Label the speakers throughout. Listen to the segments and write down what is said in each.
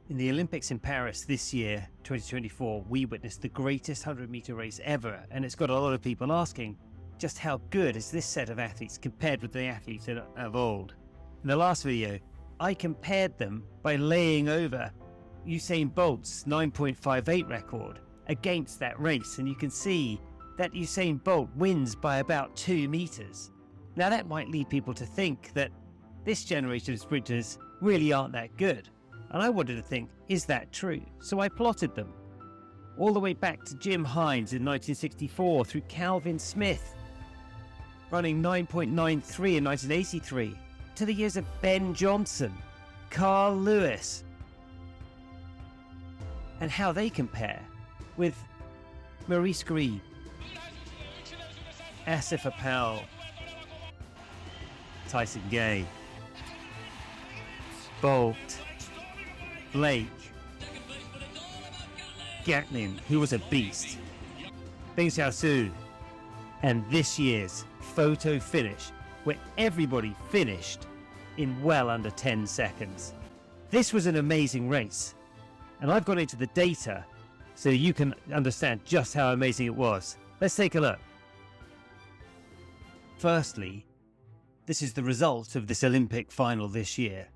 Speaker 1: In the Olympics in Paris this year, 2024, we witnessed the greatest 100-meter race ever, and it's got a lot of people asking, just how good is this set of athletes compared with the athletes of old? In the last video, I compared them by laying over Usain Bolt's 9.58 record against that race, and you can see that Usain Bolt wins by about 2 meters. Now that might lead people to think that this generation of sprinters really aren't that good. And I wanted to think, is that true? So I plotted them. All the way back to Jim Hines in 1964, through Calvin Smith, running 9.93 in 1983, to the years of Ben Johnson, Carl Lewis, and how they compare with Maurice Greene, Asif Powell, Tyson Gay, Bolt, Blake, Gatlin, who was a beast, Bing Xiaosu, and this year's photo finish, where everybody finished in well under 10 seconds. This was an amazing race, and I've gone into the data so you can understand just how amazing it was. Let's take a look. Firstly, this is the result of this Olympic final this year.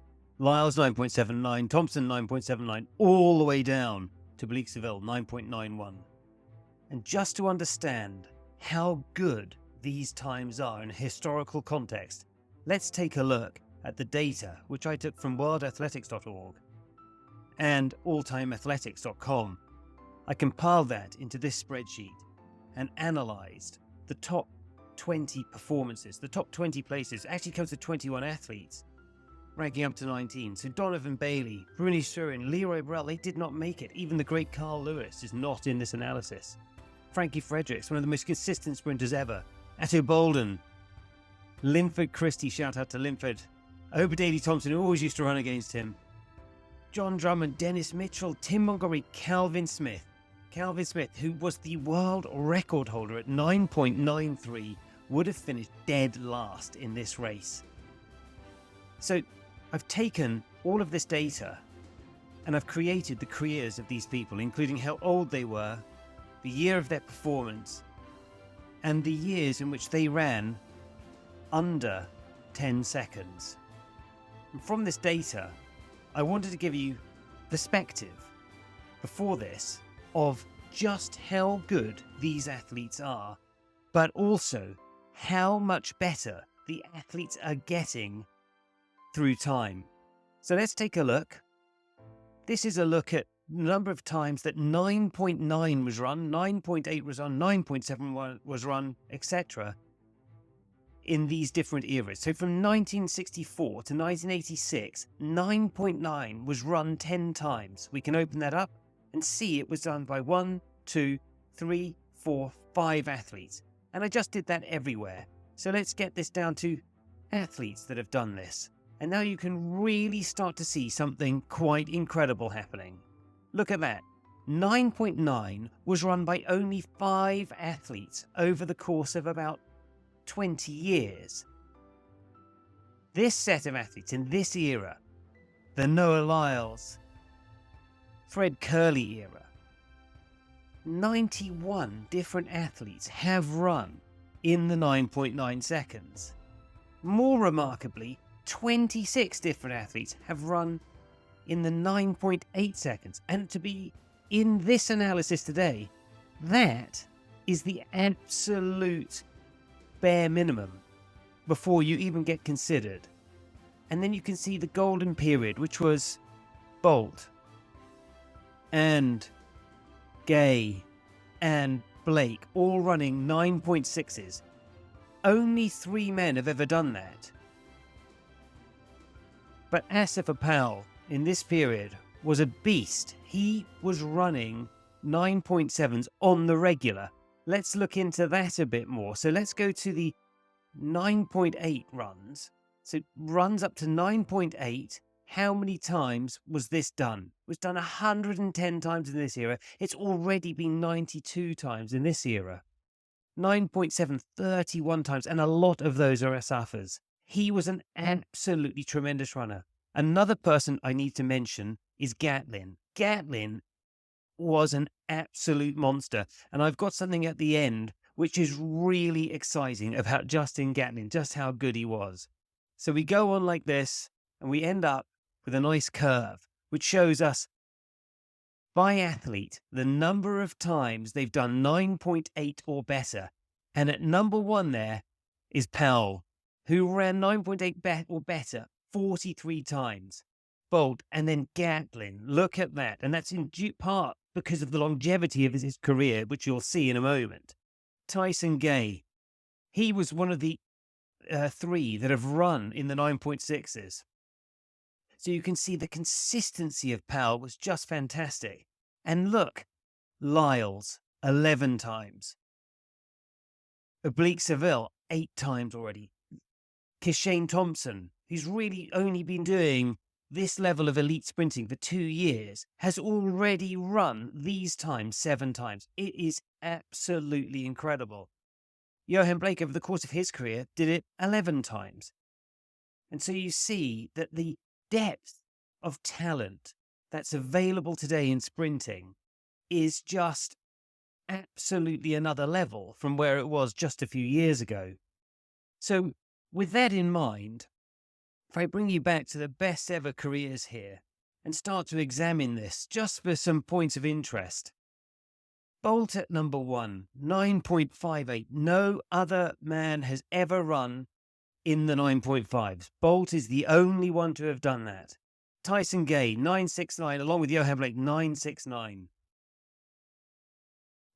Speaker 1: Lyles 9.79, Thompson 9.79, all the way down to Blake Seville 9.91. And just to understand how good these times are in a historical context, let's take a look at the data which I took from worldathletics.org and alltimeathletics.com. I compiled that into this spreadsheet and analysed the top 20 performances, the top 20 places. Actually comes to 21 athletes, ranking up to 19. So Donovan Bailey, Bruni Surin, Leroy Burrell, they did not make it. Even the great Carl Lewis is not in this analysis. Franky Fredicks, one of the most consistent sprinters ever. Atto Bolden, Linford Christies, shout out to Linford. Obadiah Thompson, who always used to run against him. John Drummond, Dennis Mitchell, Tim Montgomery, Calvin Smith, who was the world record holder at 9.93, would have finished dead last in this race. So I've taken all of this data and I've created the careers of these people, including how old they were, the year of their performance, and the years in which they ran under 10 seconds. And from this data, I wanted to give you perspective before this of just how good these athletes are, but also how much better the athletes are getting through time. So let's take a look. This is a look at the number of times that 9.9 was run, 9.8 was run, 9.7 was run, etc. in these different eras. So from 1964 to 1986, 9.9 was run 10 times. We can open that up and see it was done by 1, 2, 3, 4, 5 athletes. And I just did that everywhere. So let's get this down to athletes that have done this. And now you can really start to see something quite incredible happening. Look at that. 9.9 was run by only 5 athletes over the course of about 20 years. This set of athletes in this era, the Noah Lyles, Fred Curley era, 91 different athletes have run in the 9.9 seconds. More remarkably, 26 different athletes have run in the 9.8 seconds. And to be in this analysis today, that is the absolute bare minimum before you even get considered. And then you can see the golden period, which was Bolt and Gay and Blake all running 9.6s. Only 3 men have ever done that. But Asif Powell in this period was a beast. He was running 9.7s on the regular. Let's look into that a bit more. So let's go to the 9.8 runs. So runs up to 9.8. How many times was this done? It was done 110 times in this era. It's already been 92 times in this era. 9.7, 31 times, and a lot of those are Asafas. He was an absolutely tremendous runner. Another person I need to mention is Gatlin. Gatlin was an absolute monster. And I've got something at the end which is really exciting about Justin Gatlin, just how good he was. So we go on like this, and we end up with a nice curve, which shows us by athlete the number of times they've done 9.8 or better. And at number 1 there is Powell, who ran 9.8 or better 43 times. Bolt, and then Gatlin. Look at that. And that's in due part because of the longevity of his career, which you'll see in a moment. Tyson Gay, he was one of the 3 that have run in the 9.6s. So you can see the consistency of Powell was just fantastic. And look, Lyles, 11 times. Oblique Seville, 8 times already. Kishane Thompson, who's really only been doing this level of elite sprinting for 2 years, has already run these times 7 times. It is absolutely incredible. Johan Blake, over the course of his career, did it 11 times. And so you see that the depth of talent that's available today in sprinting is just absolutely another level from where it was just a few years ago. So with that in mind, if I bring you back to the best ever careers here and start to examine this just for some points of interest. Bolt at number 1, 9.58. No other man has ever run in the 9.5s. Bolt is the only one to have done that. Tyson Gay, 9.69, along with Johan Blake, 9.69.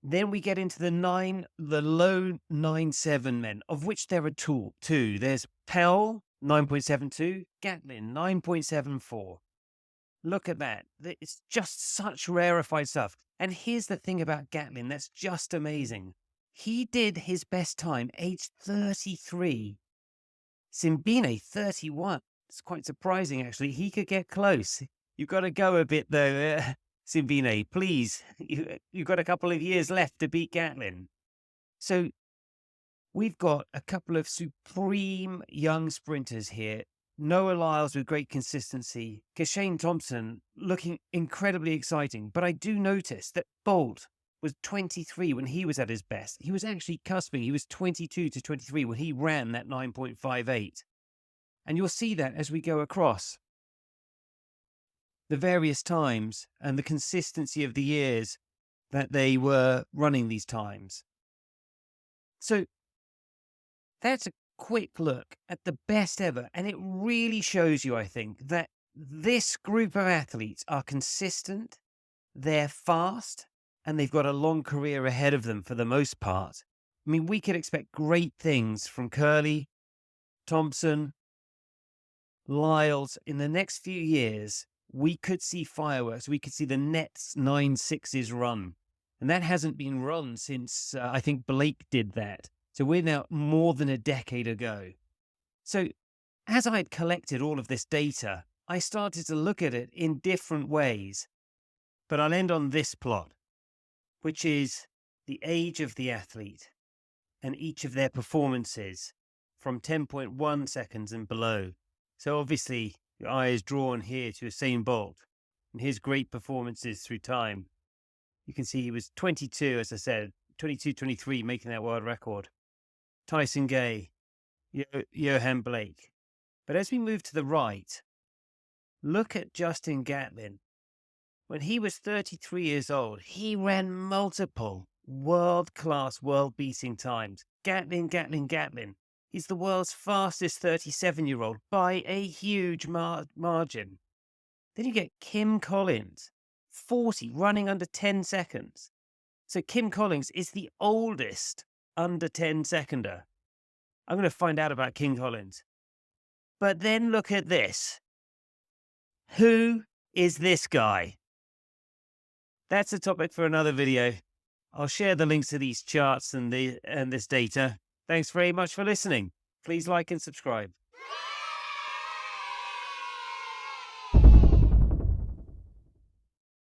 Speaker 1: Then we get into the low 9.7 men, of which there are two. There's Powell, 9.72, Gatlin, 9.74. Look at that. It's just such rarefied stuff. And here's the thing about Gatlin that's just amazing. He did his best time aged 33. Simbine, 31. It's quite surprising, actually. He could get close. You've got to go a bit, though, Simbine. Please, you've got a couple of years left to beat Gatlin. So we've got a couple of supreme young sprinters here. Noah Lyles with great consistency. Kishane Thompson looking incredibly exciting. But I do notice that Bolt was 23 when he was at his best. He was actually cusping. He was 22 to 23 when he ran that 9.58. And you'll see that as we go across the various times and the consistency of the years that they were running these times. So that's a quick look at the best ever. And it really shows you, I think, that this group of athletes are consistent, they're fast, and they've got a long career ahead of them for the most part. I mean, we could expect great things from Curly, Thompson, Lyles. In the next few years, we could see fireworks. We could see the Nets 9.6s run. And that hasn't been run since, I think Blake did that. So we're now more than a decade ago. So as I'd collected all of this data, I started to look at it in different ways. But I'll end on this plot, which is the age of the athlete and each of their performances from 10.1 seconds and below. So obviously, your eye is drawn here to Usain Bolt and his great performances through time. You can see he was 22, as I said, 22-23, making that world record. Tyson Gay, Johan Blake. But as we move to the right, look at Justin Gatlin. When he was 33 years old, he ran multiple world-class, world-beating times. Gatlin. He's the world's fastest 37-year-old by a huge margin. Then you get Kim Collins, 40, running under 10 seconds. So Kim Collins is the oldest under 10 seconder. I'm going to find out about Kim Collins. But then look at this. Who is this guy? That's a topic for another video. I'll share the links to these charts and this data. Thanks very much for listening. Please like and subscribe.